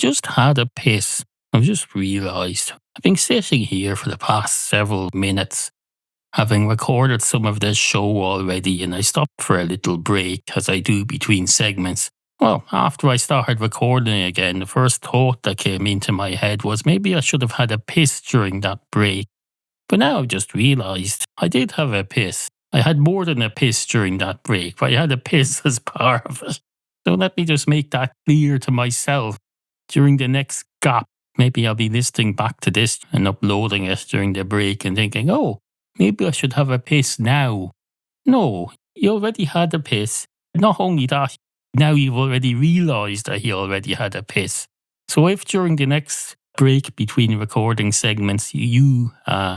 just had a piss. I've just realised I've been sitting here for the past several minutes, having recorded some of this show already, and I stopped for a little break as I do between segments. Well, after I started recording again, the first thought that came into my head was maybe I should have had a piss during that break. But now I've just realised I did have a piss. I had more than a piss during that break, but I had a piss as part of it. So let me just make that clear to myself. During the next gap, maybe I'll be listening back to this and uploading it during the break and thinking, oh, maybe I should have a piss now. No, you already had a piss. Not only that, now you've already realised that he already had a piss. So if during the next break between recording segments, you,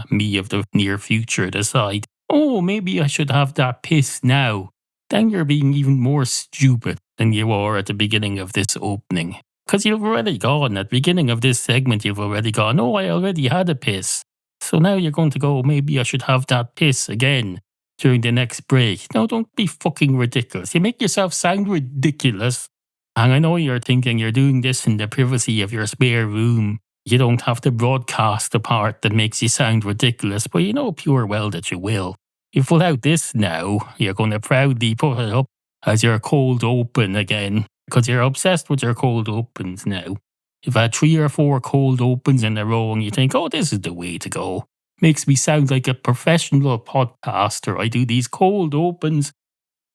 me of the near future, decide, oh, maybe I should have that piss now, then you're being even more stupid than you were at the beginning of this opening. Because you've already gone, at the beginning of this segment, you've already gone, oh, I already had a piss. So now you're going to go, maybe I should have that piss again during the next break. No, don't be fucking ridiculous. You make yourself sound ridiculous. And I know you're thinking you're doing this in the privacy of your spare room. You don't have to broadcast the part that makes you sound ridiculous, but you know pure well that you will. You pull out this now, you're going to proudly put it up as your cold open again, because you're obsessed with your cold opens now. You've had 3 or 4 cold opens in a row and you think, oh, this is the way to go. Makes me sound like a professional podcaster. I do these cold opens.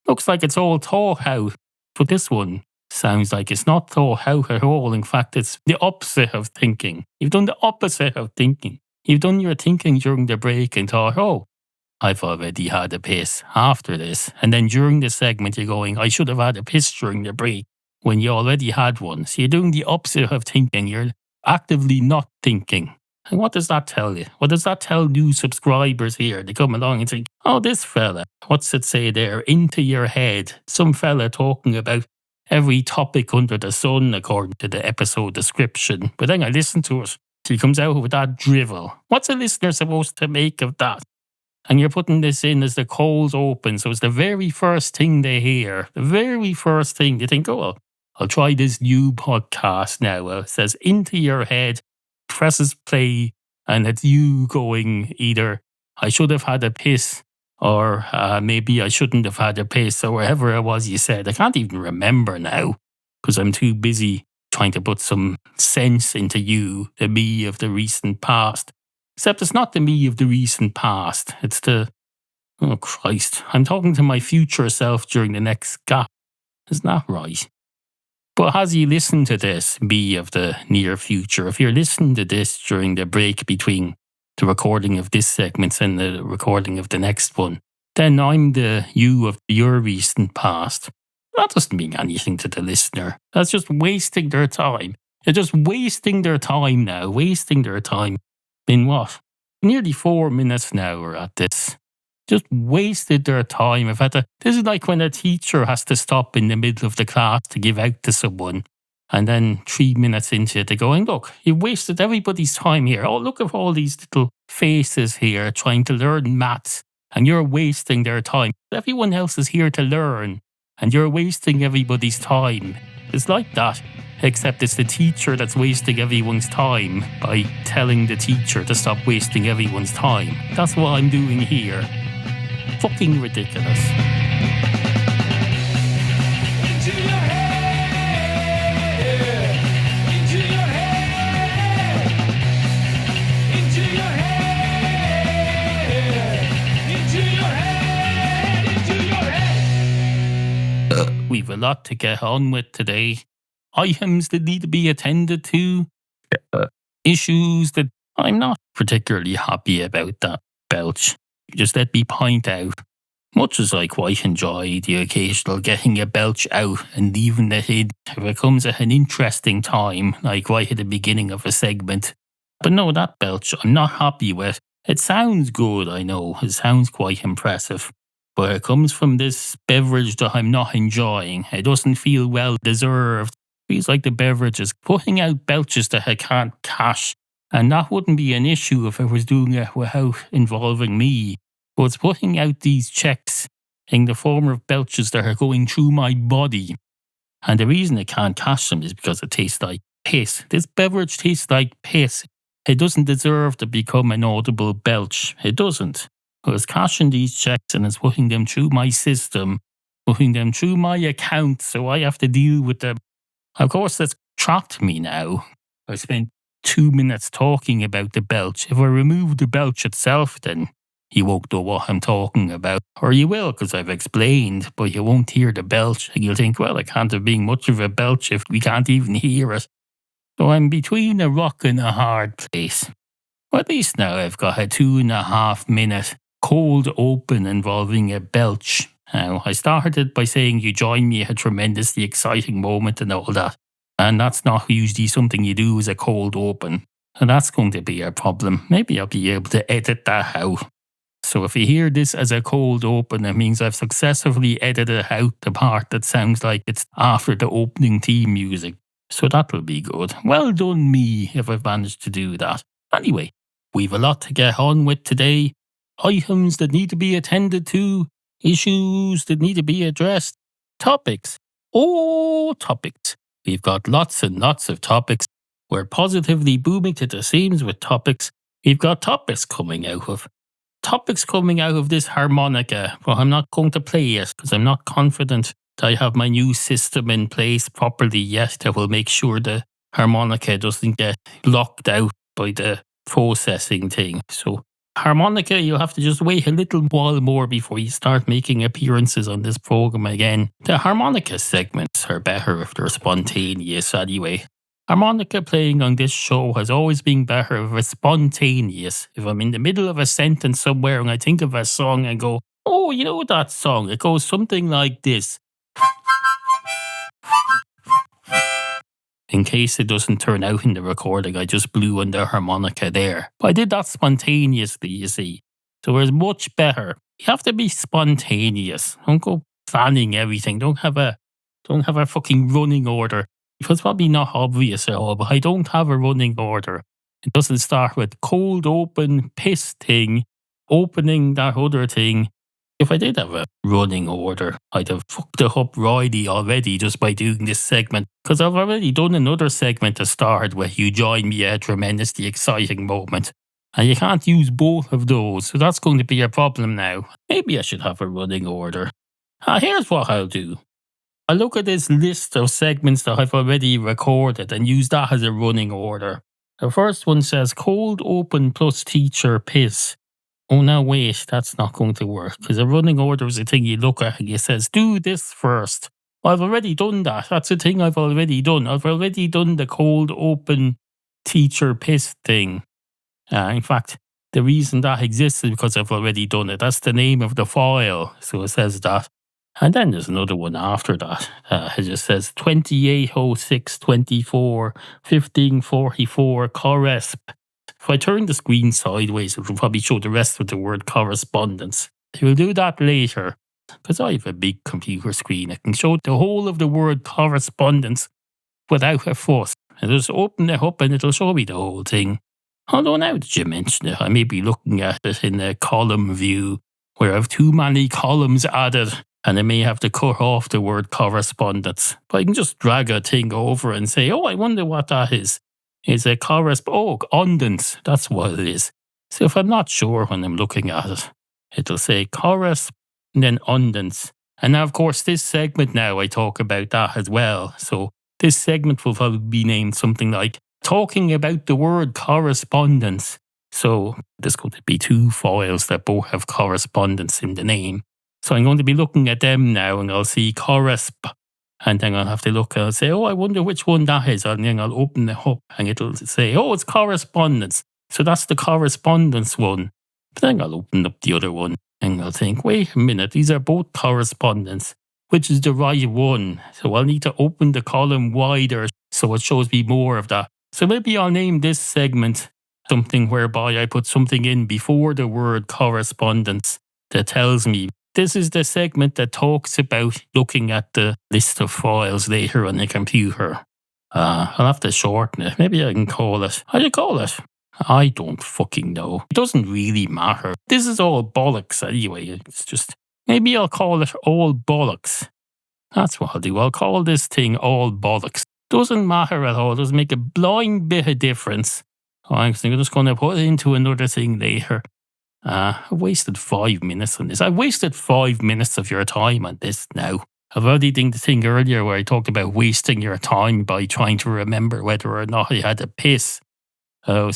Looks like it's all thought out. But this one sounds like it's not thought out at all. In fact, it's the opposite of thinking. You've done the opposite of thinking. You've done your thinking during the break and thought, oh, I've already had a piss after this. And then during the segment, you're going, I should have had a piss during the break when you already had one. So you're doing the opposite of thinking. You're actively not thinking. And what does that tell you? What does that tell new subscribers here? They come along and think, oh, this fella, what's it say there? Into your head. Some fella talking about every topic under the sun according to the episode description. But then I listen to it. He comes out with that drivel. What's a listener supposed to make of that? And you're putting this in as the cold open. So it's the very first thing they hear. The very first thing they think, oh, well, I'll try this new podcast now. It says Into Your Head, presses play, and it's you going either, I should have had a piss, or maybe I shouldn't have had a piss, or whatever it was you said. I can't even remember now, because I'm too busy trying to put some sense into you, the me of the recent past. Except it's not the me of the recent past. It's the, oh Christ, I'm talking to my future self during the next gap. Isn't that right? But as you listen to this, me of the near future, if you're listening to this during the break between the recording of this segment and the recording of the next one, then I'm the you of your recent past. That doesn't mean anything to the listener. That's just wasting their time. They're just wasting their time now, wasting their time. In what? Nearly 4 minutes now we're at this. Just wasted their time. This is like when a teacher has to stop in the middle of the class to give out to someone. And then 3 minutes into it, they're going, look, you've wasted everybody's time here. Oh, look at all these little faces here trying to learn maths. And you're wasting their time. Everyone else is here to learn. And you're wasting everybody's time. It's like that. Except it's the teacher that's wasting everyone's time by telling the teacher to stop wasting everyone's time. That's what I'm doing here. Fucking ridiculous. Into your head. Into your head. Into your head. Into your head. Into your head. We've a lot to get on with today. Items that need to be attended to, issues that I'm not particularly happy about that belch. Just let me point out, much as I quite enjoy the occasional getting a belch out and leaving it in if it comes at an interesting time, like right at the beginning of a segment. But no, that belch I'm not happy with. It sounds good, I know, it sounds quite impressive. But it comes from this beverage that I'm not enjoying. It doesn't feel well deserved. Feels like the beverage is putting out belches that I can't cash. And that wouldn't be an issue if I was doing it without involving me. But it's putting out these checks in the form of belches that are going through my body. And the reason I can't cash them is because it tastes like piss. This beverage tastes like piss. It doesn't deserve to become an audible belch. It doesn't. I was cashing these checks and it's putting them through my system, putting them through my account, so I have to deal with them. Of course, that's trapped me now. I spent 2 minutes talking about the belch. If I remove the belch itself, then you won't know what I'm talking about. Or you will, because I've explained, but you won't hear the belch. And you'll think, well, it can't have been much of a belch if we can't even hear it. So I'm between a rock and a hard place. Well, at least now I've got a 2.5 minute cold open involving a belch. Now, I started by saying you join me at a tremendously exciting moment and all that. And that's not usually something you do as a cold open. And that's going to be a problem. Maybe I'll be able to edit that out. So if you hear this as a cold open, it means I've successfully edited out the part that sounds like it's after the opening theme music. So that'll be good. Well done me if I've managed to do that. Anyway, we've a lot to get on with today. Items that need to be attended to, issues that need to be addressed, topics. Oh, topics. We've got lots and lots of topics. We're positively booming to the seams with topics. We've got topics coming out of this harmonica. Well, I'm not going to play it because I'm not confident that I have my new system in place properly yet that will make sure the harmonica doesn't get locked out by the processing thing. So harmonica, you'll have to just wait a little while more before you start making appearances on this program again. The harmonica segments are better if they're spontaneous anyway. Harmonica playing on this show has always been better if it's spontaneous. If I'm in the middle of a sentence somewhere and I think of a song and go, oh, you know that song? It goes something like this. In case it doesn't turn out in the recording, I just blew on the harmonica there. But I did that spontaneously, you see. So it's much better. You have to be spontaneous. Don't go planning everything. Don't have a fucking running order. It's probably not obvious at all, but I don't have a running order. It doesn't start with cold open, piss thing, opening that other thing. If I did have a running order, I'd have fucked it up royally already just by doing this segment. Because I've already done another segment to start where you join me at a tremendously exciting moment. And you can't use both of those, so that's going to be a problem now. Maybe I should have a running order. Here's what I'll do. I'll look at this list of segments that I've already recorded and use that as a running order. The first one says cold open plus teacher piss. Oh, now wait, that's not going to work because a running order is a thing you look at and it says do this first. Well, I've already done that. That's a thing I've already done. I've already done the cold open teacher piss thing. In fact, the reason that exists is because I've already done it. That's the name of the file. So it says that. And then there's another one after that. It just says 280624 1544 corresp. If I turn the screen sideways, it will probably show the rest of the word correspondence. We'll do that later. Because I have a big computer screen. I can show the whole of the word correspondence without a fuss. And just open it up and it'll show me the whole thing. Although now that you mention it, I may be looking at it in a column view where I have too many columns added. And I may have to cut off the word correspondence. But I can just drag a thing over and say, oh, I wonder what that is. It's a correspondence. That's what it is. So if I'm not sure when I'm looking at it, it'll say correspondence and then undance. And now, of course, this segment now, I talk about that as well. So this segment will probably be named something like talking about the word correspondence. So there's going to be two files that both have correspondence in the name. So I'm going to be looking at them now and I'll see corresp. And then I'll have to look and I'll say, oh, I wonder which one that is. And then I'll open it up and it'll say, oh, it's correspondence. So that's the correspondence one. But then I'll open up the other one and I'll think, wait a minute, these are both correspondence. Which is the right one? So I'll need to open the column wider so it shows me more of that. So maybe I'll name this segment something whereby I put something in before the word correspondence that tells me this is the segment that talks about looking at the list of files later on the computer. I'll have to shorten it. Maybe I can call it. How do you call it? I don't fucking know. It doesn't really matter. This is all bollocks anyway. It's just, maybe I'll call it all bollocks. That's what I'll do. I'll call this thing all bollocks. Doesn't matter at all. Doesn't make a blind bit of difference. I'm just going to put it into another thing later. I wasted 5 minutes on this. I wasted 5 minutes of your time on this now. I've already done the thing earlier where I talked about wasting your time by trying to remember whether or not I had a piss. I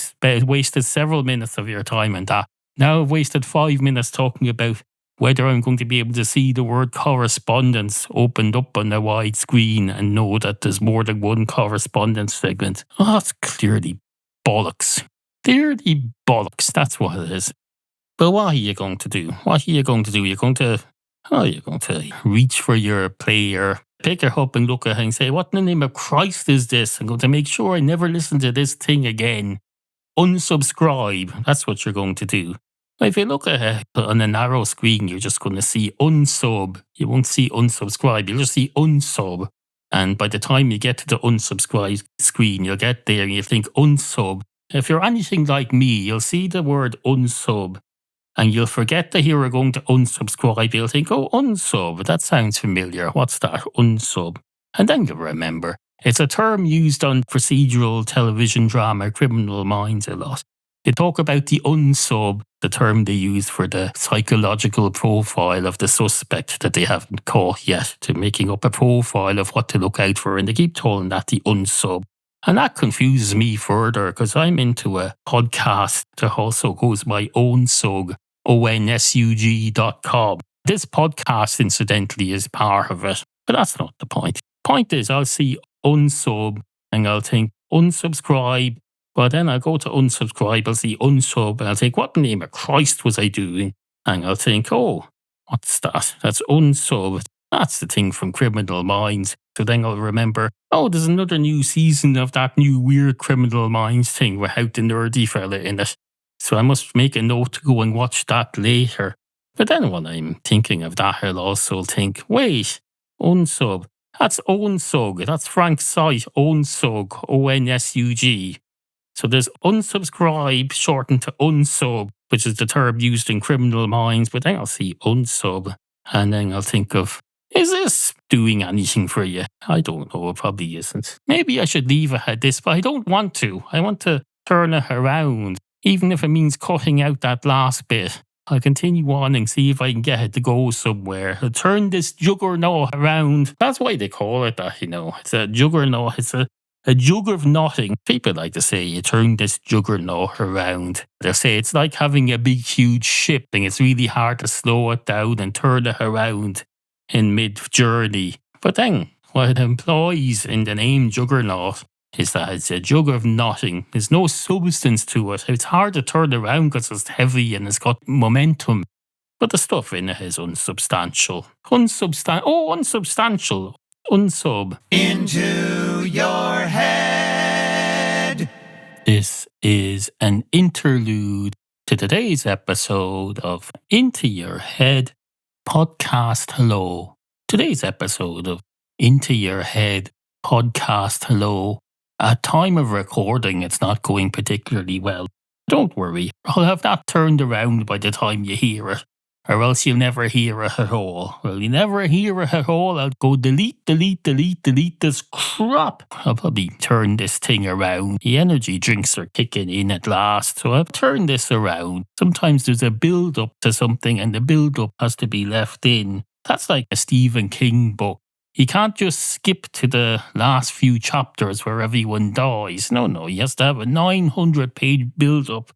wasted several minutes of your time on that. Now I've wasted 5 minutes talking about whether I'm going to be able to see the word correspondence opened up on a wide screen and know that there's more than one correspondence segment. Oh, that's clearly bollocks. Clearly bollocks. That's what it is. But what are you going to do? What are you going to do? You're going to reach for your player, pick her up and look at her and say, what in the name of Christ is this? I'm going to make sure I never listen to this thing again. Unsubscribe. That's what you're going to do. If you look at it on a narrow screen, you're just going to see unsub. You won't see unsubscribe. You'll just see unsub. And by the time you get to the unsubscribe screen, you'll get there and you think unsub. If you're anything like me, you'll see the word unsub and you'll forget that you were going to unsubscribe. You'll think, oh, unsub, that sounds familiar. What's that? Unsub. And then you'll remember. It's a term used on procedural television drama Criminal Minds a lot. They talk about the unsub, the term they use for the psychological profile of the suspect that they haven't caught yet, to making up a profile of what to look out for, and they keep calling that the unsub. And that confuses me further because I'm into a podcast that also goes my own sug, onsug.com. This podcast, incidentally, is part of it, but that's not the point. Point is, I'll see unsub and I'll think unsubscribe. But then I'll go to unsubscribe, I'll see unsub, and I'll think, what in the name of Christ was I doing? And I'll think, oh, what's that? That's unsub. That's the thing from Criminal Minds. So then I'll remember, oh, there's another new season of that new weird Criminal Minds thing without the nerdy fella in it. So I must make a note to go and watch that later. But then when I'm thinking of that, I'll also think, wait, unsub. That's onsug. That's Frank's site, onsug, ONSUG. So there's unsubscribe shortened to unsub, which is the term used in Criminal Minds, but then I'll see unsub and then I'll think of, is this doing anything for you? I don't know, it probably isn't. Maybe I should leave it at this, but I don't want to. I want to turn it around, even if it means cutting out that last bit. I'll continue on and see if I can get it to go somewhere. I'll turn this juggernaut around. That's why they call it that, you know. It's a juggernaut. It's a jug of nothing. People like to say you turn this juggernaut around. They'll say it's like having a big, huge ship and it's really hard to slow it down and turn it around in mid-journey. But then what it implies in the name juggernaut is that it's a jug of nothing. There's no substance to it. It's hard to turn around because it's heavy and it's got momentum. But the stuff in it is unsubstantial. Unsubstantial. Unsub. Into your head. This is an interlude to today's episode of Into Your Head Podcast Hello. Today's episode of Into Your Head Podcast Hello. At time of recording, it's not going particularly well. Don't worry, I'll have that turned around by the time you hear it. Or else you'll never hear it at all. Well, you never hear it at all. I'll go delete this crap. I'll probably turn this thing around. The energy drinks are kicking in at last, so I'll turn this around. Sometimes there's a build-up to something and the build-up has to be left in. That's like a Stephen King book. You can't just skip to the last few chapters where everyone dies. No, you have to have a 900-page build-up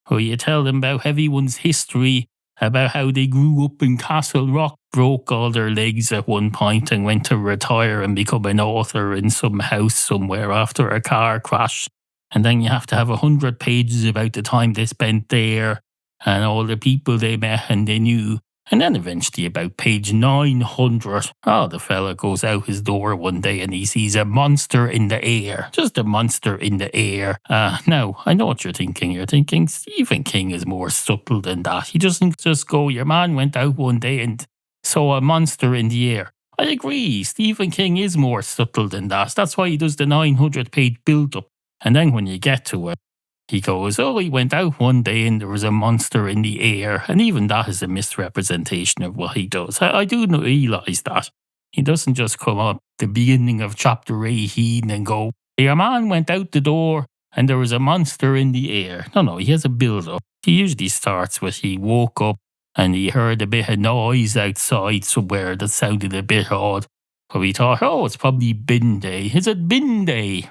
where you tell them about everyone's history, about how they grew up in Castle Rock, broke all their legs at one point and went to retire and become an author in some house somewhere after a car crash. And then you have to have 100 pages about the time they spent there and all the people they met and they knew. And then eventually about page 900, the fella goes out his door one day and he sees a monster in the air. Just a monster in the air. Now, I know what you're thinking. You're thinking Stephen King is more subtle than that. He doesn't just go, your man went out one day and saw a monster in the air. I agree. Stephen King is more subtle than that. That's why he does the 900-page build-up. And then when you get to it, he goes, he went out one day and there was a monster in the air. And even that is a misrepresentation of what he does. I do realise that. He doesn't just come up the beginning of chapter 18 and go, "Your man went out the door and there was a monster in the air." No, he has a build-up. He usually starts with he woke up and he heard a bit of noise outside somewhere that sounded a bit odd. So he thought, oh, it's probably bin day. Is it bin day?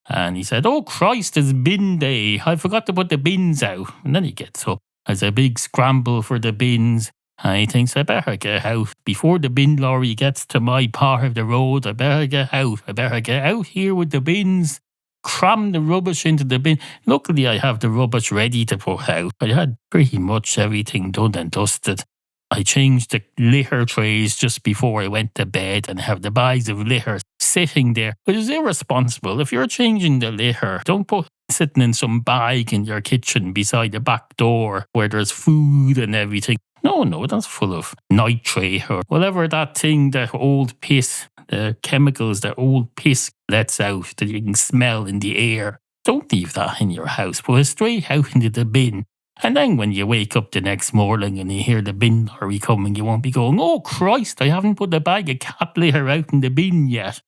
And he said, "Oh Christ, it's bin day. I forgot to put the bins out." And then he gets up. There's a big scramble for the bins. And he thinks, I better get out. Before the bin lorry gets to my part of the road, I better get out. I better get out here with the bins. Cram the rubbish into the bin. Luckily, I have the rubbish ready to put out. I had pretty much everything done and dusted. I changed the litter trays just before I went to bed and have the bags of litter sitting there. It is irresponsible. If you're changing the litter, don't put sitting in some bag in your kitchen beside the back door where there's food and everything. No, that's full of nitrate or whatever that thing that old piss, the chemicals that old piss lets out that you can smell in the air. Don't leave that in your house. Put it straight out into the bin. And then when you wake up the next morning and you hear the bin lorry coming, you won't be going, "Oh Christ, I haven't put the bag of cat litter out in the bin yet."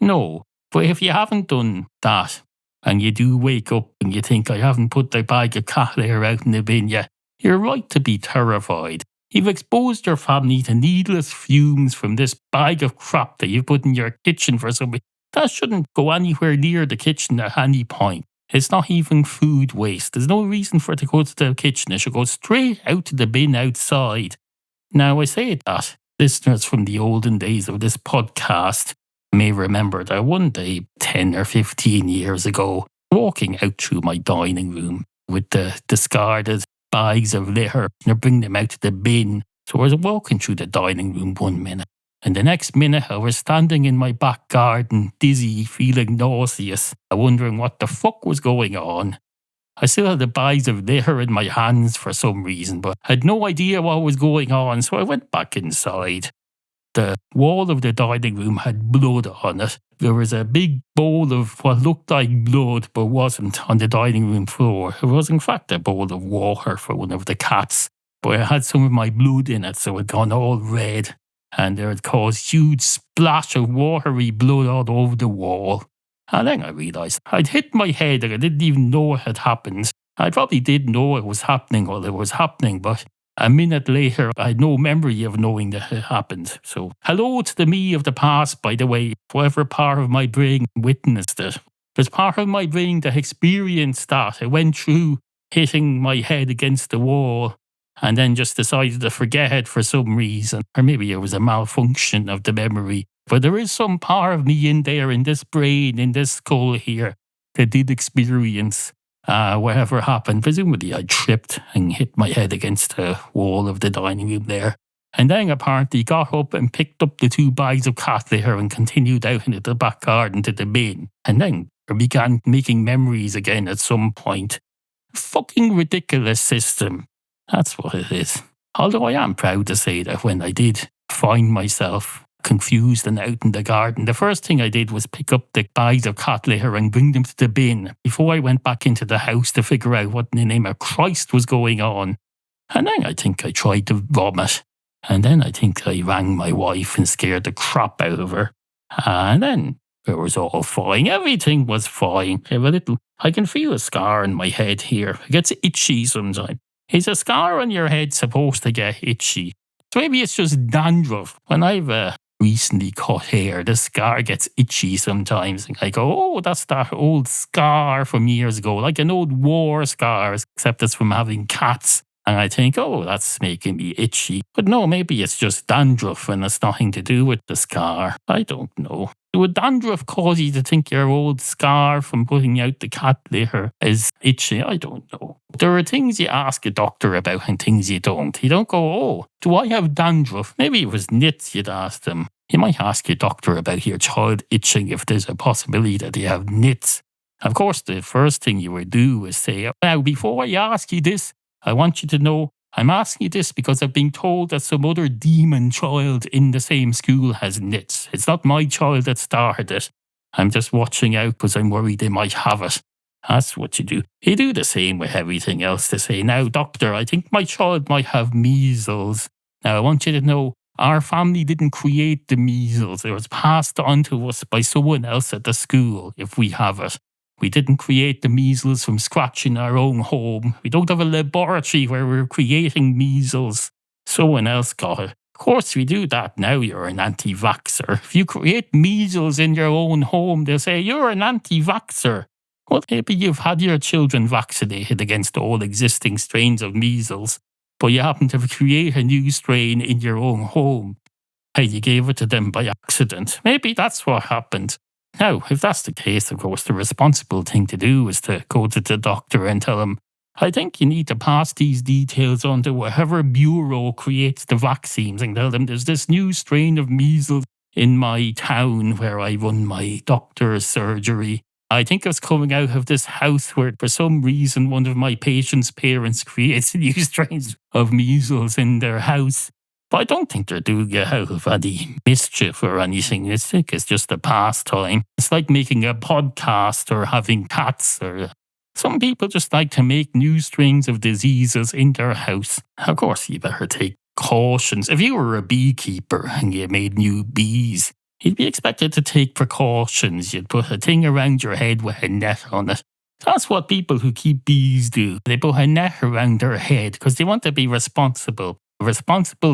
No, but if you haven't done that and you do wake up and you think, "I haven't put the bag of cat litter out in the bin yet," you're right to be terrified. You've exposed your family to needless fumes from this bag of crap that you've put in your kitchen for somebody. That shouldn't go anywhere near the kitchen at any point. It's not even food waste. There's no reason for it to go to the kitchen. It should go straight out to the bin outside. Now, I say that listeners from the olden days of this podcast may remember that one day, 10 or 15 years ago, walking out through my dining room with the discarded bags of litter and bring them out to the bin. So I was walking through the dining room 1 minute. And the next minute, I was standing in my back garden, dizzy, feeling nauseous, wondering what the fuck was going on. I still had the bags of litter in my hands for some reason, but I had no idea what was going on, so I went back inside. The wall of the dining room had blood on it. There was a big bowl of what looked like blood, but wasn't, on the dining room floor. It was, in fact, a bowl of water for one of the cats, but it had some of my blood in it, so it had gone all red. And there had caused huge splash of watery blood all over the wall. And then I realised I'd hit my head and I didn't even know it had happened. I probably did know it was happening while it was happening, but a minute later I had no memory of knowing that it happened. So hello to the me of the past, by the way, whatever part of my brain witnessed it. There's part of my brain that experienced that. It went through hitting my head against the wall and then just decided to forget it for some reason. Or maybe it was a malfunction of the memory. But there is some part of me in there, in this brain, in this skull here, that did experience whatever happened. Presumably I tripped and hit my head against the wall of the dining room there. And then apparently got up and picked up the 2 bags of cat litter and continued out into the back garden to the bin. And then I began making memories again at some point. Fucking ridiculous system. That's what it is. Although I am proud to say that when I did find myself confused and out in the garden, the first thing I did was pick up the bags of cat litter and bring them to the bin before I went back into the house to figure out what in the name of Christ was going on. And then I think I tried to vomit. And then I think I rang my wife and scared the crap out of her. And then it was all fine. Everything was fine. I can feel a scar in my head here. It gets itchy sometimes. Is a scar on your head supposed to get itchy? So maybe it's just dandruff. When I've recently cut hair, the scar gets itchy sometimes. And I go, oh, that's that old scar from years ago, like an old war scar, except it's from having cats. And I think, oh, that's making me itchy. But no, maybe it's just dandruff and it's nothing to do with the scar. I don't know. Would dandruff cause you to think your old scar from putting out the cat litter is itchy? I don't know. There are things you ask a doctor about and things you don't. You don't go, oh, do I have dandruff? Maybe it was nits you'd ask them. You might ask your doctor about your child itching if there's a possibility that they have nits. Of course, the first thing you would do is say, now, before I ask you this, I want you to know I'm asking you this because I've been told that some other demon child in the same school has nits. It's not my child that started it. I'm just watching out because I'm worried they might have it. That's what you do. You do the same with everything else to say, now, doctor, I think my child might have measles. Now, I want you to know Our family didn't create the measles. It was passed on to us by someone else at the school, if we have it. We didn't create the measles from scratch in our own home. We don't have a laboratory where we're creating measles. Someone else got it. Of course, we do that now. You're an anti-vaxxer. If you create measles in your own home, they'll say you're an anti-vaxxer. Well, maybe you've had your children vaccinated against all existing strains of measles, but you happen to create a new strain in your own home. Hey, you gave it to them by accident. Maybe that's what happened. Now, if that's the case, of course, the responsible thing to do is to go to the doctor and tell him, I think you need to pass these details on to whatever bureau creates the vaccines and tell them there's this new strain of measles in my town where I run my doctor's surgery. I think it's coming out of this house where, for some reason, one of my patient's parents creates new strains of measles in their house. But I don't think they're doing it out of any mischief or anything. I think it's just a pastime. It's like making a podcast or having cats. Or some people just like to make new strains of diseases in their house. Of course, you better take cautions. If you were a beekeeper and you made new bees, you'd be expected to take precautions. You'd put a thing around your head with a net on it. That's what people who keep bees do. They put a net around their head because they want to be responsible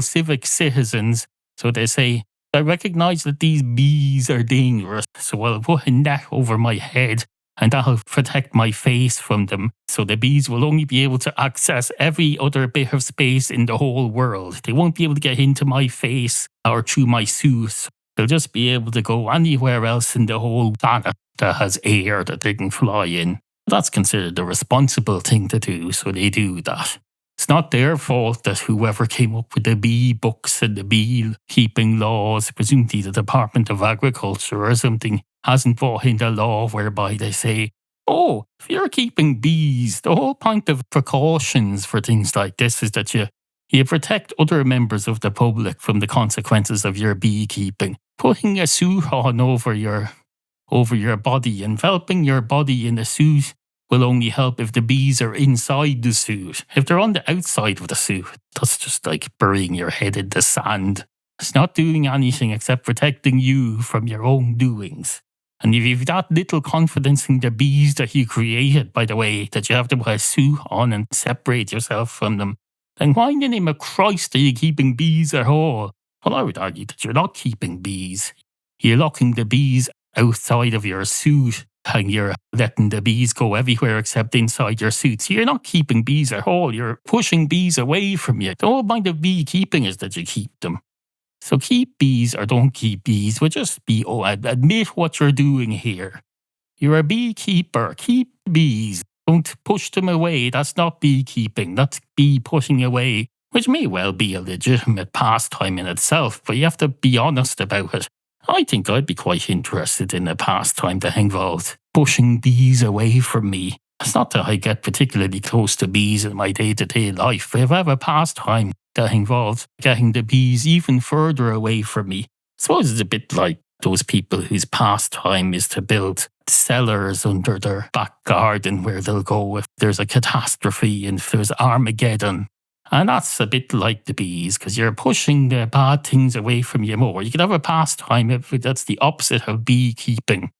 civic citizens. So they say, I recognize that these bees are dangerous, so I'll put a net over my head and that'll protect my face from them. So the bees will only be able to access every other bit of space in the whole world. They won't be able to get into my face or through my suit. They'll just be able to go anywhere else in the whole planet that has air that they can fly in. That's considered the responsible thing to do, so they do that. It's not their fault that whoever came up with the bee books and the beekeeping laws, presumably the Department of Agriculture or something, hasn't brought in the law whereby they say, oh, if you're keeping bees, the whole point of precautions for things like this is that you protect other members of the public from the consequences of your beekeeping. Putting a suit on over your body, enveloping your body in a suit will only help if the bees are inside the suit. If they're on the outside of the suit, that's just like burying your head in the sand. It's not doing anything except protecting you from your own doings. And if you've that little confidence in the bees that you created, by the way, that you have to put a suit on and separate yourself from them, then why in the name of Christ are you keeping bees at all? Well, I would argue that you're not keeping bees. You're locking the bees outside of your suit and you're letting the bees go everywhere except inside your suit. So you're not keeping bees at all. You're pushing bees away from you. The whole point of beekeeping is that you keep them. So keep bees or don't keep bees, but just admit what you're doing here. You're a beekeeper. Keep bees. Don't push them away. That's not beekeeping. That's bee pushing away, which may well be a legitimate pastime in itself, but you have to be honest about it. I think I'd be quite interested in a pastime that involved pushing bees away from me. It's not that I get particularly close to bees in my day-to-day life, but if I have a pastime that involves getting the bees even further away from me, I suppose it's a bit like those people whose pastime is to build cellars under their back garden where they'll go if there's a catastrophe and if there's Armageddon. And that's a bit like the bees, because you're pushing the bad things away from you more. You could have a pastime if that's the opposite of beekeeping.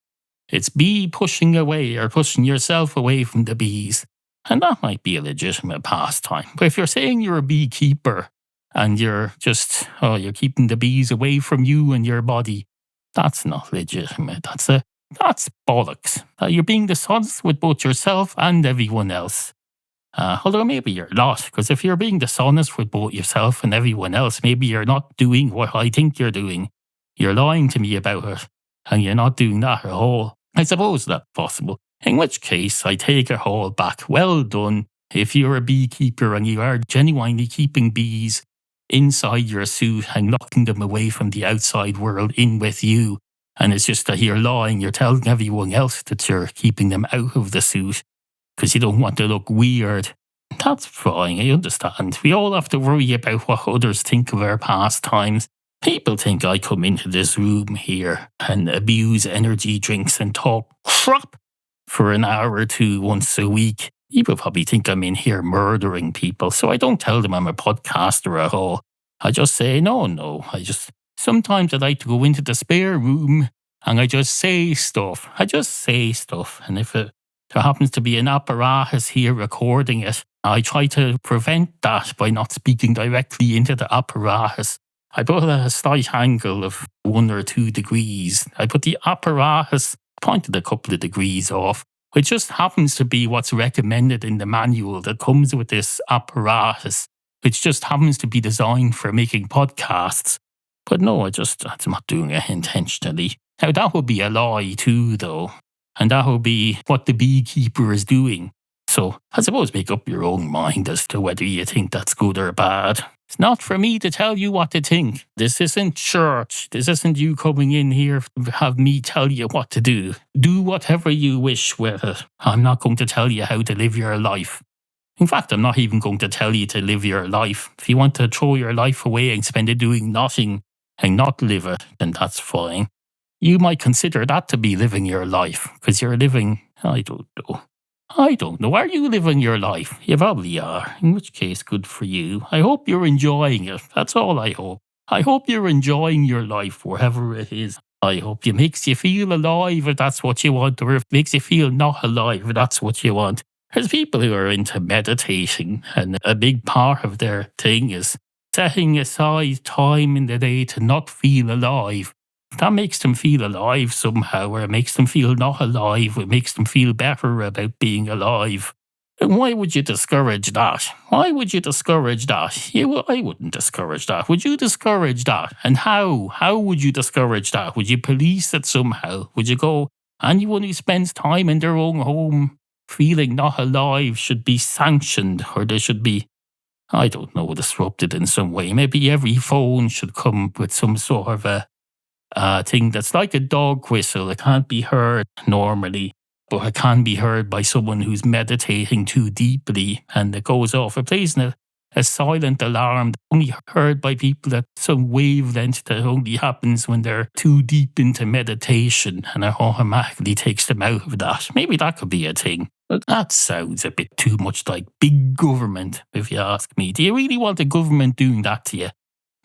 It's bee pushing away or pushing yourself away from the bees. And that might be a legitimate pastime. But if you're saying you're a beekeeper and you're just, you're keeping the bees away from you and your body, that's not legitimate. That's bollocks. You're being dishonest with both yourself and everyone else. Although maybe you're not, because if you're being dishonest with both yourself and everyone else, maybe you're not doing what I think you're doing. You're lying to me about it, and you're not doing that at all. I suppose that's possible. In which case, I take it all back. Well done. If you're a beekeeper and you are genuinely keeping bees inside your suit and locking them away from the outside world in with you, and it's just that you're lying, you're telling everyone else that you're keeping them out of the suit, because you don't want to look weird. That's fine, I understand. We all have to worry about what others think of our pastimes. People think I come into this room here and abuse energy drinks and talk crap for an hour or two once a week. People probably think I'm in here murdering people, so I don't tell them I'm a podcaster at all. I just say, no. Sometimes I like to go into the spare room and I just say stuff. And if there happens to be an apparatus here recording it, I try to prevent that by not speaking directly into the apparatus. I put a slight angle of 1 or 2 degrees. I put the apparatus pointed a couple of degrees off, which just happens to be what's recommended in the manual that comes with this apparatus, which just happens to be designed for making podcasts. But no, I'm not doing it intentionally. Now, that would be a lie too, though. And that would be what the beekeeper is doing. So I suppose make up your own mind as to whether you think that's good or bad. It's not for me to tell you what to think. This isn't church. This isn't you coming in here to have me tell you what to do. Do whatever you wish with it. I'm not going to tell you how to live your life. In fact, I'm not even going to tell you to live your life. If you want to throw your life away and spend it doing nothing and not live it, then that's fine. You might consider that to be living your life, because you're living, I don't know. Are you living your life? You probably are, in which case, good for you. I hope you're enjoying it. That's all I hope. I hope you're enjoying your life, wherever it is. I hope it makes you feel alive if that's what you want, or if it makes you feel not alive if that's what you want. There's people who are into meditating, and a big part of their thing is setting aside time in the day to not feel alive. If that makes them feel alive somehow, or it makes them feel not alive, it makes them feel better about being alive. And why would you discourage that? I wouldn't discourage that. Would you discourage that? And how? How would you discourage that? Would you police it somehow? Would you go, anyone who spends time in their own home feeling not alive should be sanctioned, or they should be, I don't know, disrupted in some way? Maybe every phone should come with some sort of a thing that's like a dog whistle. It can't be heard normally, but it can be heard by someone who's meditating too deeply, and it goes off. It plays a silent alarm only heard by people at some wavelength that only happens when they're too deep into meditation, and it automatically takes them out of that. Maybe that could be a thing. But that sounds a bit too much like big government, if you ask me. Do you really want the government doing that to you?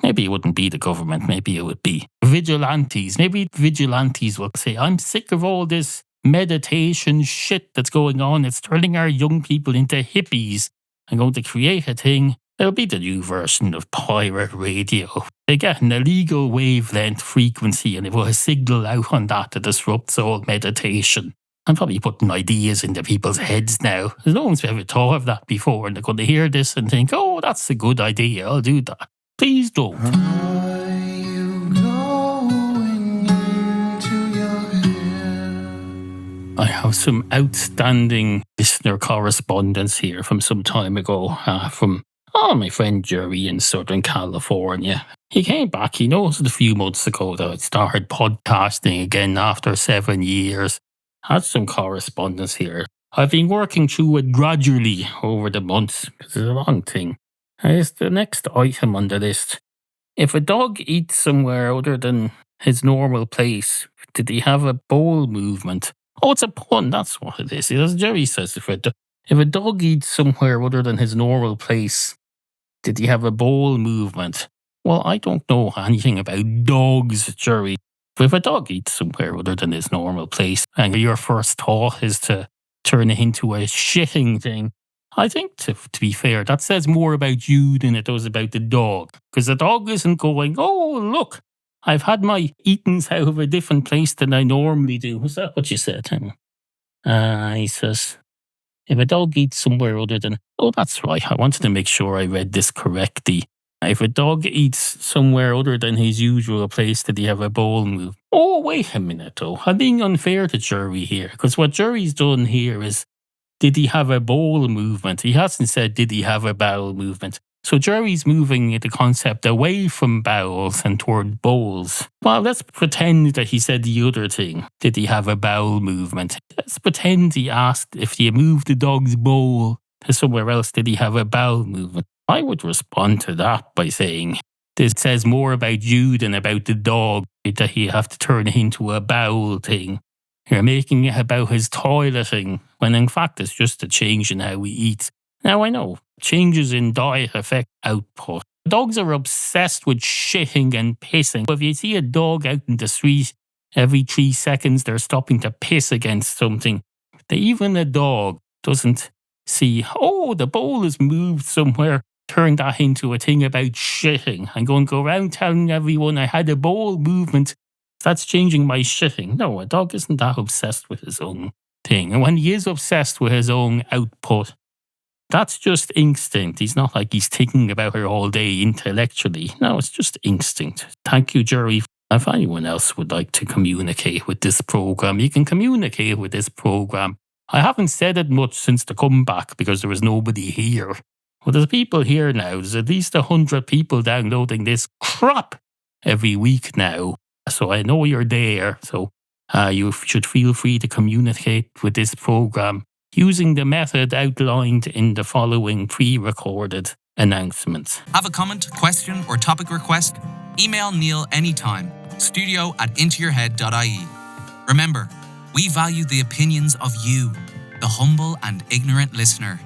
Maybe it wouldn't be the government. Maybe it would be vigilantes. Maybe vigilantes will say, I'm sick of all this meditation shit that's going on. It's turning our young people into hippies. I'm going to create a thing. It'll be the new version of pirate radio. They get an illegal wavelength frequency and they put a signal out on that that disrupts all meditation. I'm probably putting ideas into people's heads now. No one's ever thought of that before, and they're going to hear this and think, oh, that's a good idea. I'll do that. Please don't. Are you going into your head? I have some outstanding listener correspondence here from some time ago from my friend Jerry in Southern California. He came back. He noticed a few months ago that I started podcasting again after 7 years. Had some correspondence here. I've been working through it gradually over the months because it's a long thing. Here's the next item on the list. If a dog eats somewhere other than his normal place, did he have a bowel movement? Oh, it's a pun. That's what it is. As Jerry says, if a dog eats somewhere other than his normal place, did he have a bowel movement? Well, I don't know anything about dogs, Jerry. But if a dog eats somewhere other than his normal place, and your first thought is to turn it into a shitting thing, I think, to be fair, that says more about you than it does about the dog. Because the dog isn't going, oh, look, I've had my eatings out of a different place than I normally do. Was that what you said? He says, if a dog eats somewhere other than... Oh, that's right. I wanted to make sure I read this correctly. If a dog eats somewhere other than his usual place, did he have a bowel move? Oh, wait a minute, though. I'm being unfair to Jerry here. Because what Jerry's done here is, did he have a bowel movement? He hasn't said, did he have a bowel movement? So Jerry's moving the concept away from bowels and toward bowls. Well, let's pretend that he said the other thing. Did he have a bowel movement? Let's pretend he asked, if you move the dog's bowl to somewhere else, did he have a bowel movement? I would respond to that by saying, this says more about you than about the dog, that you have to turn it into a bowel thing. You're making it about his toileting, when in fact it's just a change in how he eats. Now I know, changes in diet affect output. Dogs are obsessed with shitting and pissing. If you see a dog out in the street, every 3 seconds they're stopping to piss against something. Even a dog doesn't see, oh, the bowl has moved somewhere, turn that into a thing about shitting and go around telling everyone I had a bowl movement. That's changing my shitting. No, a dog isn't that obsessed with his own thing. And when he is obsessed with his own output, that's just instinct. He's not like he's thinking about her all day intellectually. No, it's just instinct. Thank you, Jerry. If anyone else would like to communicate with this program, you can communicate with this program. I haven't said it much since the comeback because there was nobody here. But there's people here now. There's at least 100 people downloading this crap every week now. So I know you're there. So you should feel free to communicate with this program using the method outlined in the following pre-recorded announcements. Have a comment, question, or topic request? Email Neil anytime. studio@IntoYourHead.ie. Remember, we value the opinions of you, the humble and ignorant listener.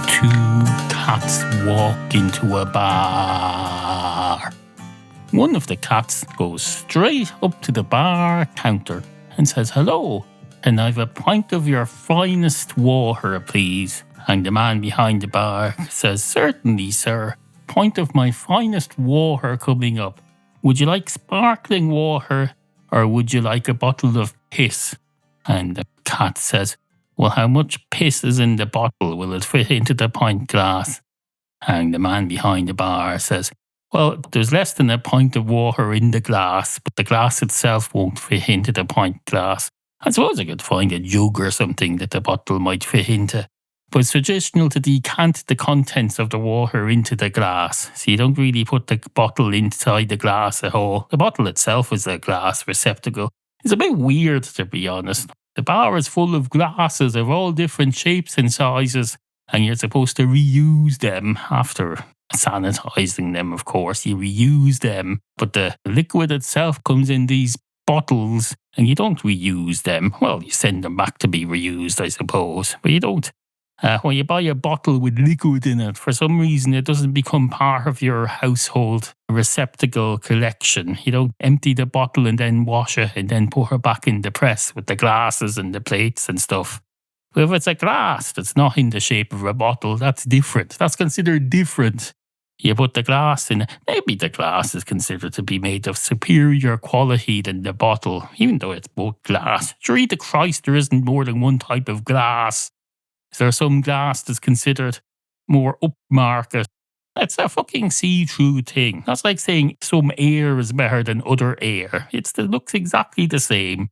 Two cats walk into a bar. One of the cats goes straight up to the bar counter and says, "Hello, can I have a pint of your finest water, please?" And the man behind the bar says, "Certainly, sir. Pint of my finest water coming up. Would you like sparkling water or would you like a bottle of piss?" And the cat says, "Well, how much piss is in the bottle? Will it fit into the pint glass?" And the man behind the bar says, "Well, there's less than a pint of water in the glass, but the glass itself won't fit into the pint glass. I suppose I could find a jug or something that the bottle might fit into. But it's traditional to decant the contents of the water into the glass, so you don't really put the bottle inside the glass at all. The bottle itself is a glass receptacle. It's a bit weird, to be honest. The bar is full of glasses of all different shapes and sizes, and you're supposed to reuse them after sanitizing them, of course. You reuse them, but the liquid itself comes in these bottles, and you don't reuse them. Well, you send them back to be reused, I suppose, but you don't. When you buy a bottle with liquid in it, for some reason it doesn't become part of your household receptacle collection. You don't empty the bottle and then wash it and then put her back in the press with the glasses and the plates and stuff. But if it's a glass that's not in the shape of a bottle, that's different. That's considered different. You put the glass in. Maybe the glass is considered to be made of superior quality than the bottle, even though it's both glass. Sure, to Christ, there isn't more than one type of glass. Is there some glass that's considered more upmarket? It's a fucking see-through thing. That's like saying some air is better than other air. It looks exactly the same.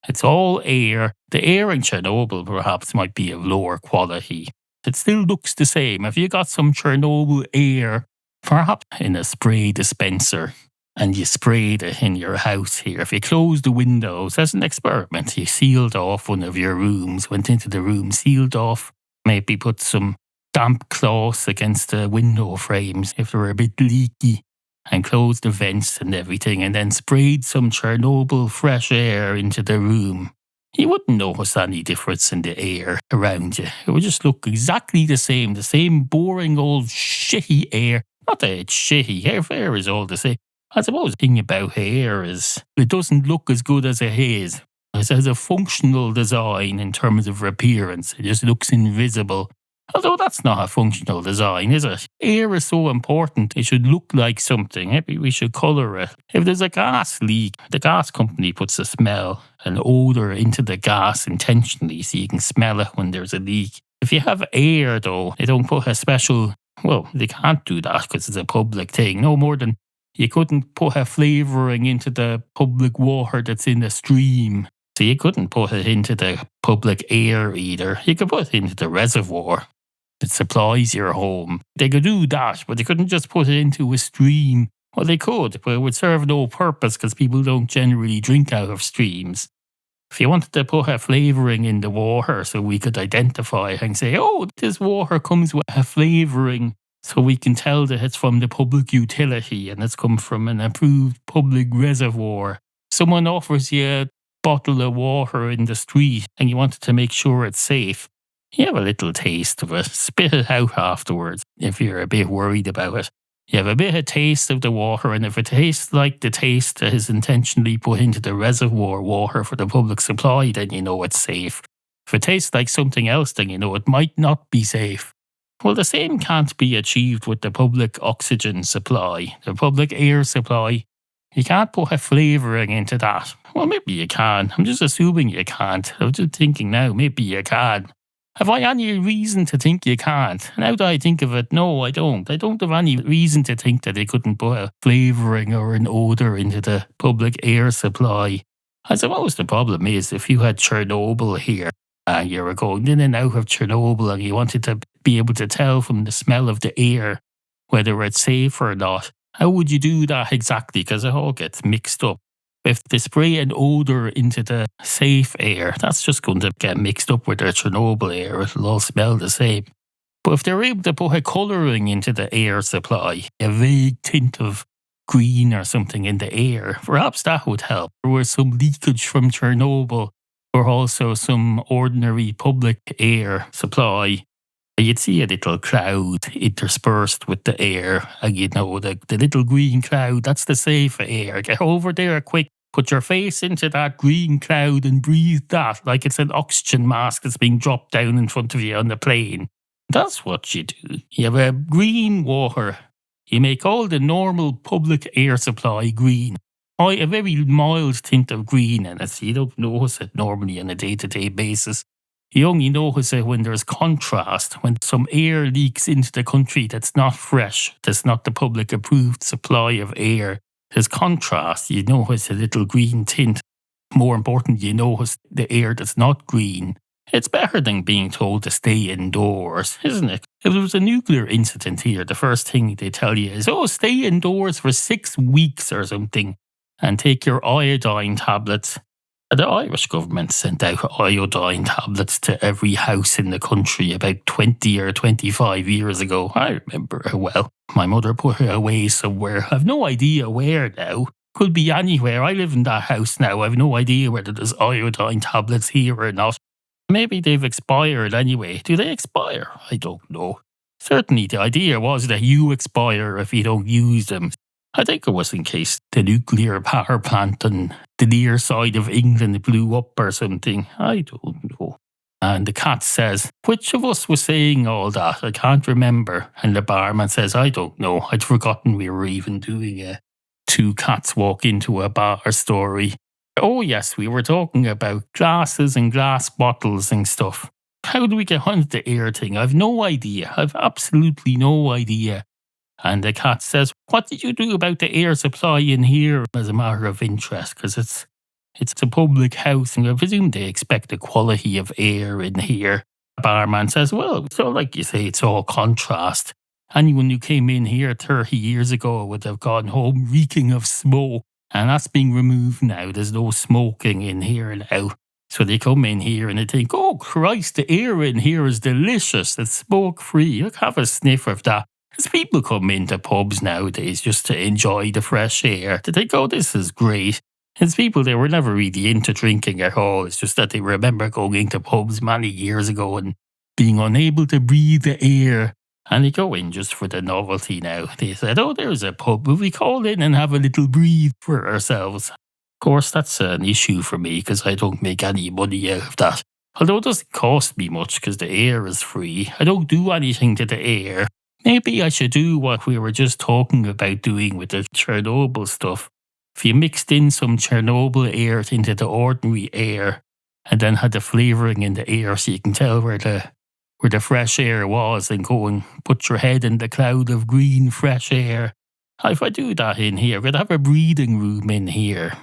It's all air. The air in Chernobyl perhaps might be of lower quality. It still looks the same. If you got some Chernobyl air, perhaps in a spray dispenser, and you sprayed it in your house here, if you close the windows, as an experiment, you sealed off one of your rooms, went into the room, sealed off, maybe put some damp cloths against the window frames if they were a bit leaky, and closed the vents and everything, and then sprayed some Chernobyl fresh air into the room, you wouldn't notice any difference in the air around you. It would just look exactly the same boring old shitty air. Not that it's shitty, air is all the same. I suppose the thing about air is it doesn't look as good as it is. It has a functional design in terms of appearance. It just looks invisible. Although that's not a functional design, is it? Air is so important, it should look like something. Maybe we should colour it. If there's a gas leak, the gas company puts a smell, an odour into the gas intentionally so you can smell it when there's a leak. If you have air, though, they don't put a special... Well, they can't do that because it's a public thing. No more than you couldn't put a flavouring into the public water that's in the stream. So you couldn't put it into the public air either. You could put it into the reservoir that supplies your home. They could do that, but they couldn't just put it into a stream. Well, they could, but it would serve no purpose because people don't generally drink out of streams. If you wanted to put a flavouring in the water so we could identify it and say, oh, this water comes with a flavouring, so we can tell that it's from the public utility and it's come from an approved public reservoir. Someone offers you bottle of water in the street and you wanted to make sure it's safe, you have a little taste of it. Spit it out afterwards if you're a bit worried about it. You have a bit of taste of the water, and if it tastes like the taste that is intentionally put into the reservoir water for the public supply, then you know it's safe. If it tastes like something else, then you know it might not be safe. Well, the same can't be achieved with the public oxygen supply, the public air supply. You can't put a flavouring into that. Well, maybe you can. I'm just assuming you can't. I'm just thinking now, maybe you can. Have I any reason to think you can't? Now that I think of it, no, I don't. I don't have any reason to think that they couldn't put a flavouring or an odour into the public air supply. I suppose the problem is if you had Chernobyl here and you were going in and out of Chernobyl and you wanted to be able to tell from the smell of the air whether it's safe or not, how would you do that exactly? Because it all gets mixed up. If they spray an odour into the safe air, that's just going to get mixed up with the Chernobyl air. It'll all smell the same. But if they're able to put a colouring into the air supply, a vague tint of green or something in the air, perhaps that would help. There was some leakage from Chernobyl, or also some ordinary public air supply. You'd see a little cloud interspersed with the air, and you know the little green cloud, that's the safe air. Get over there quick, put your face into that green cloud and breathe that like it's an oxygen mask that's being dropped down in front of you on the plane. That's what you do. You have a green water. You make all the normal public air supply green. A very mild tint of green in it, so you don't notice it normally on a day-to-day basis. You only notice it when there's contrast, when some air leaks into the country that's not fresh, that's not the public approved supply of air. There's contrast, you notice a little green tint. More important, you notice the air that's not green. It's better than being told to stay indoors, isn't it? If there was a nuclear incident here, the first thing they tell you is, stay indoors for 6 weeks or something and take your iodine tablets. The Irish government sent out iodine tablets to every house in the country about 20 or 25 years ago. I remember it well. My mother put it away somewhere. I've no idea where now. Could be anywhere. I live in that house now. I've no idea whether there's iodine tablets here or not. Maybe they've expired anyway. Do they expire? I don't know. Certainly the idea was that you expire if you don't use them. I think it was in case the nuclear power plant on the near side of England blew up or something. I don't know. And the cat says, which of us was saying all that? I can't remember. And the barman says, I don't know. I'd forgotten we were even doing a 2 cats walk into a bar story. Oh yes, we were talking about glasses and glass bottles and stuff. How do we get onto the air thing? I've no idea. I've absolutely no idea. And the cat says, what did you do about the air supply in here as a matter of interest? Because it's a public house and I presume they expect the quality of air in here. The barman says, well, so like you say, it's all contrast. Anyone who came in here 30 years ago would have gone home reeking of smoke. And that's being removed now. There's no smoking in here now. So they come in here and they think, oh Christ, the air in here is delicious. It's smoke-free. Look, have a sniff of that. As people come into pubs nowadays just to enjoy the fresh air, they think, oh, this is great. It's people that were never really into drinking at all. It's just that they remember going into pubs many years ago and being unable to breathe the air. And they go in just for the novelty now. They said, oh, there's a pub. Will we call in and have a little breathe for ourselves? Of course, that's an issue for me because I don't make any money out of that. Although it doesn't cost me much because the air is free. I don't do anything to the air. Maybe I should do what we were just talking about doing with the Chernobyl stuff. If you mixed in some Chernobyl air into the ordinary air and then had the flavouring in the air so you can tell where the fresh air was and go and put your head in the cloud of green fresh air. If I do that in here, we'd have a breathing room in here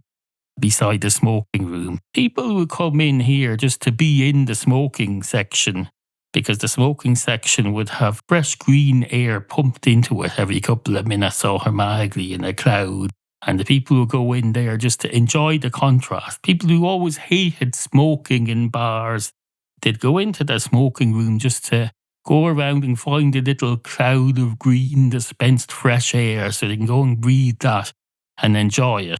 beside the smoking room. People would come in here just to be in the smoking section because the smoking section would have fresh green air pumped into it every couple of minutes automatically in a cloud. And the people who go in there just to enjoy the contrast. People who always hated smoking in bars, they'd go into the smoking room just to go around and find a little cloud of green dispensed fresh air so they can go and breathe that and enjoy it.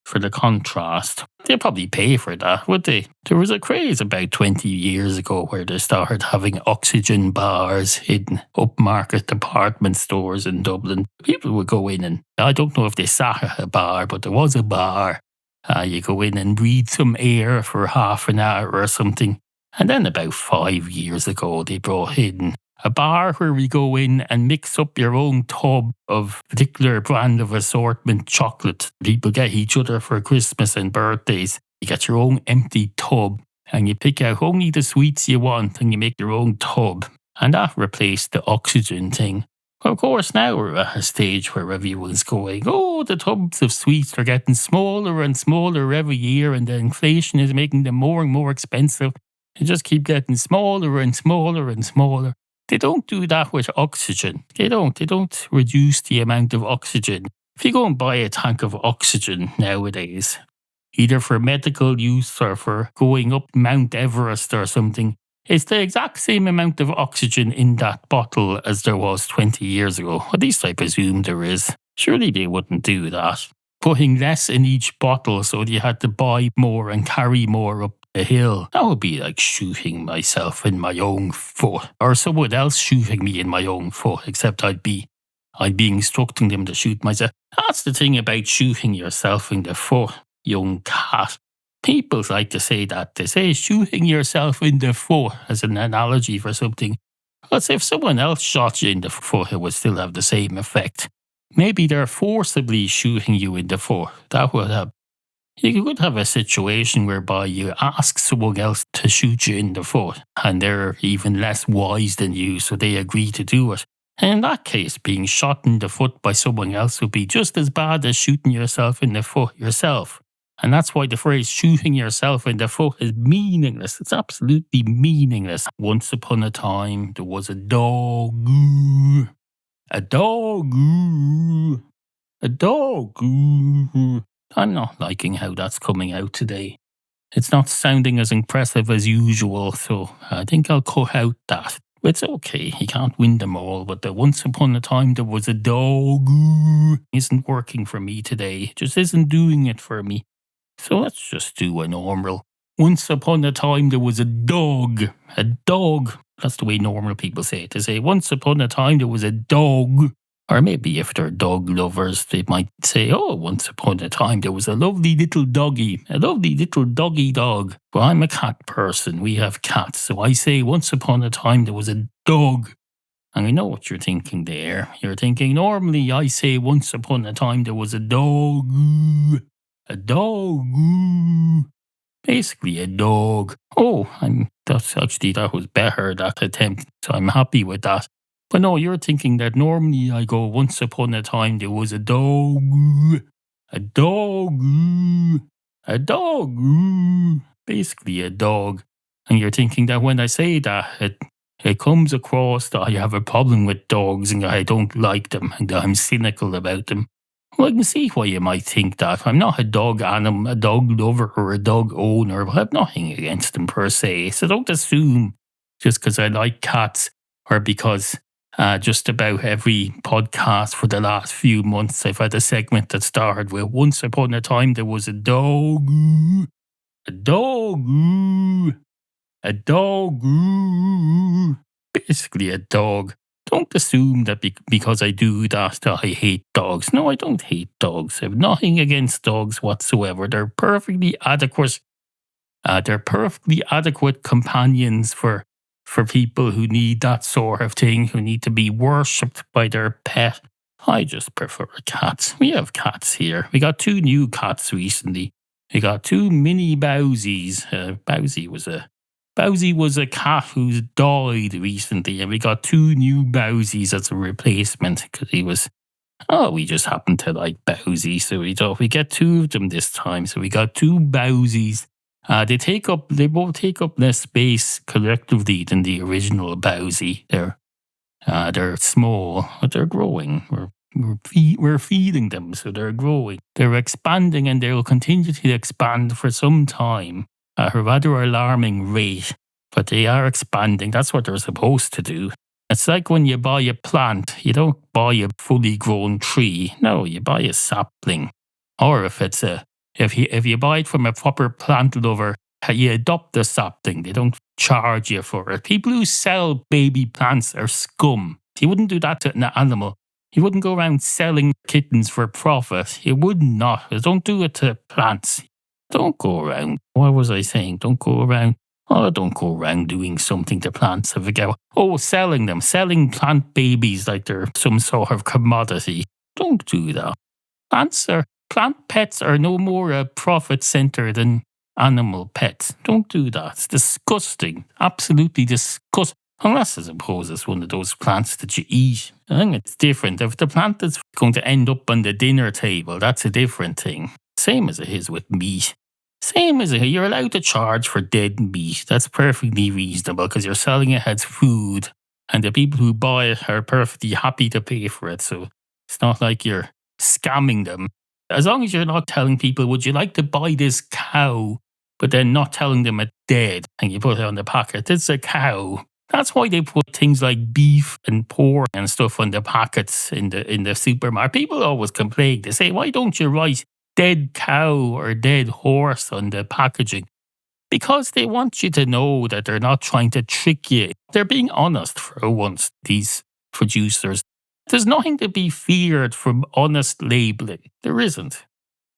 for the contrast. They'd probably pay for that, would they? There was a craze about 20 years ago where they started having oxygen bars in upmarket department stores in Dublin. People would go in and, I don't know if they sat at a bar, but there was a bar. You go in and breathe some air for half an hour or something. And then about 5 years ago, they brought in a bar where we go in and mix up your own tub of a particular brand of assortment chocolate. People get each other for Christmas and birthdays. You get your own empty tub and you pick out only the sweets you want and you make your own tub. And that replaced the oxygen thing. Of course, now we're at a stage where everyone's going, oh, the tubs of sweets are getting smaller and smaller every year and the inflation is making them more and more expensive. They just keep getting smaller and smaller and smaller. They don't do that with oxygen. They don't reduce the amount of oxygen. If you go and buy a tank of oxygen nowadays, either for medical use or for going up Mount Everest or something, it's the exact same amount of oxygen in that bottle as there was 20 years ago. At least I presume there is. Surely they wouldn't do that. Putting less in each bottle so that you had to buy more and carry more up the hill. That would be like shooting myself in my own foot. Or someone else shooting me in my own foot, except I'd be instructing them to shoot myself. That's the thing about shooting yourself in the foot, young cat. People like to say that. They say shooting yourself in the foot as an analogy for something. Because if someone else shot you in the foot, it would still have the same effect. Maybe they're forcibly shooting you in the foot. That would have. You could have a situation whereby you ask someone else to shoot you in the foot and they're even less wise than you, so they agree to do it. And in that case, being shot in the foot by someone else would be just as bad as shooting yourself in the foot yourself. And that's why the phrase shooting yourself in the foot is meaningless. It's absolutely meaningless. Once upon a time, there was a dog. A dog. A dog. I'm not liking how that's coming out today. It's not sounding as impressive as usual, so I think I'll cut out that. It's okay, you can't win them all, but the once upon a time there was a dog isn't working for me today. It just isn't doing it for me. So let's just do a normal. Once upon a time there was a dog. A dog. That's the way normal people say it. They say, once upon a time there was a dog. Or maybe if they're dog lovers, they might say, oh, once upon a time there was a lovely little doggy. A lovely little doggy dog. Well, I'm a cat person. We have cats. So I say, once upon a time there was a dog. And I know what you're thinking there. You're thinking, normally I say, once upon a time there was a dog. A dog. Basically a dog. Oh, that was better, that attempt. So I'm happy with that. But no, you're thinking that normally I go, once upon a time there was a dog. A dog. A dog. Basically a dog. And you're thinking that when I say that, it comes across that I have a problem with dogs and I don't like them and that I'm cynical about them. Well, I can see why you might think that. I'm not a dog animal, a dog lover or a dog owner, but I have nothing against them per se. So don't assume just because I like cats or because just about every podcast for the last few months I've had a segment that started with once upon a time there was a dog. A dog. A dog. Basically a dog. Don't assume that because I do that I hate dogs. No, I don't hate dogs. I have nothing against dogs whatsoever. They're perfectly adequate. They're perfectly adequate companions for people who need that sort of thing, who need to be worshipped by their pet. I just prefer cats. We have cats here. We got 2 new cats recently. We got 2 mini Bowsies. Bowsy was a cat who's died recently, and we got 2 new Bowsies as a replacement because we just happened to like Bowsy, so we thought we get 2 of them this time. So we got 2 Bowsies. They both take up less space collectively than the original Bowsy. They're small, but they're growing. We're feeding them, so they're growing. They're expanding, and they'll continue to expand for some time at a rather alarming rate. But they are expanding. That's what they're supposed to do. It's like when you buy a plant, you don't buy a fully grown tree. No, you buy a sapling. Or if it's If you buy it from a proper plant lover, you adopt the something. They don't charge you for it. People who sell baby plants are scum. You wouldn't do that to an animal. You wouldn't go around selling kittens for profit. You would not. Don't do it to plants. Don't go around. What was I saying? Don't go around. Oh, don't go around doing something to plants. I forget. Selling them. Selling plant babies like they're some sort of commodity. Don't do that. Plant pets are no more a profit center than animal pets. Don't do that. It's disgusting. Absolutely disgusting. Unless I suppose it's one of those plants that you eat. I think it's different. If the plant is going to end up on the dinner table, that's a different thing. Same as it is with meat. You're allowed to charge for dead meat. That's perfectly reasonable because you're selling it as food. And the people who buy it are perfectly happy to pay for it. So it's not like you're scamming them. As long as you're not telling people, would you like to buy this cow? But then not telling them it's dead. And you put it on the packet. It's a cow. That's why they put things like beef and pork and stuff on the packets in the supermarket. People always complain. They say, why don't you write dead cow or dead horse on the packaging? Because they want you to know that they're not trying to trick you. They're being honest for once, these producers. There's nothing to be feared from honest labelling. There isn't.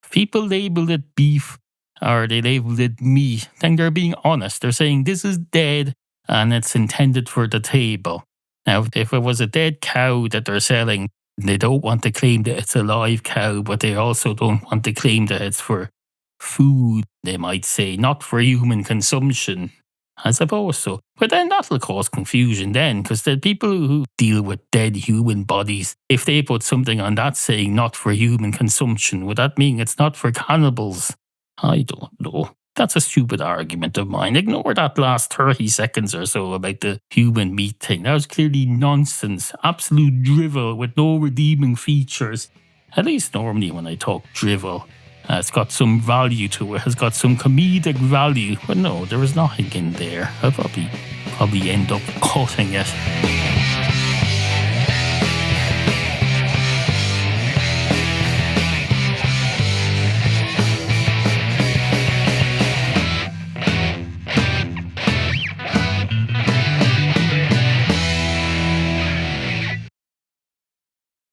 If people label it beef or they label it meat, then they're being honest. They're saying this is dead and it's intended for the table. Now, if it was a dead cow that they're selling, they don't want to claim that it's a live cow, but they also don't want to claim that it's for food, they might say, not for human consumption. I suppose so. But then that'll cause confusion then, because the people who deal with dead human bodies, if they put something on that saying not for human consumption, would that mean it's not for cannibals? I don't know. That's a stupid argument of mine. Ignore that last 30 seconds or so about the human meat thing. That was clearly nonsense. Absolute drivel with no redeeming features. At least normally when I talk drivel, it's got some value to it. It's got some comedic value. But no, there was nothing in there. I'll probably end up cutting it.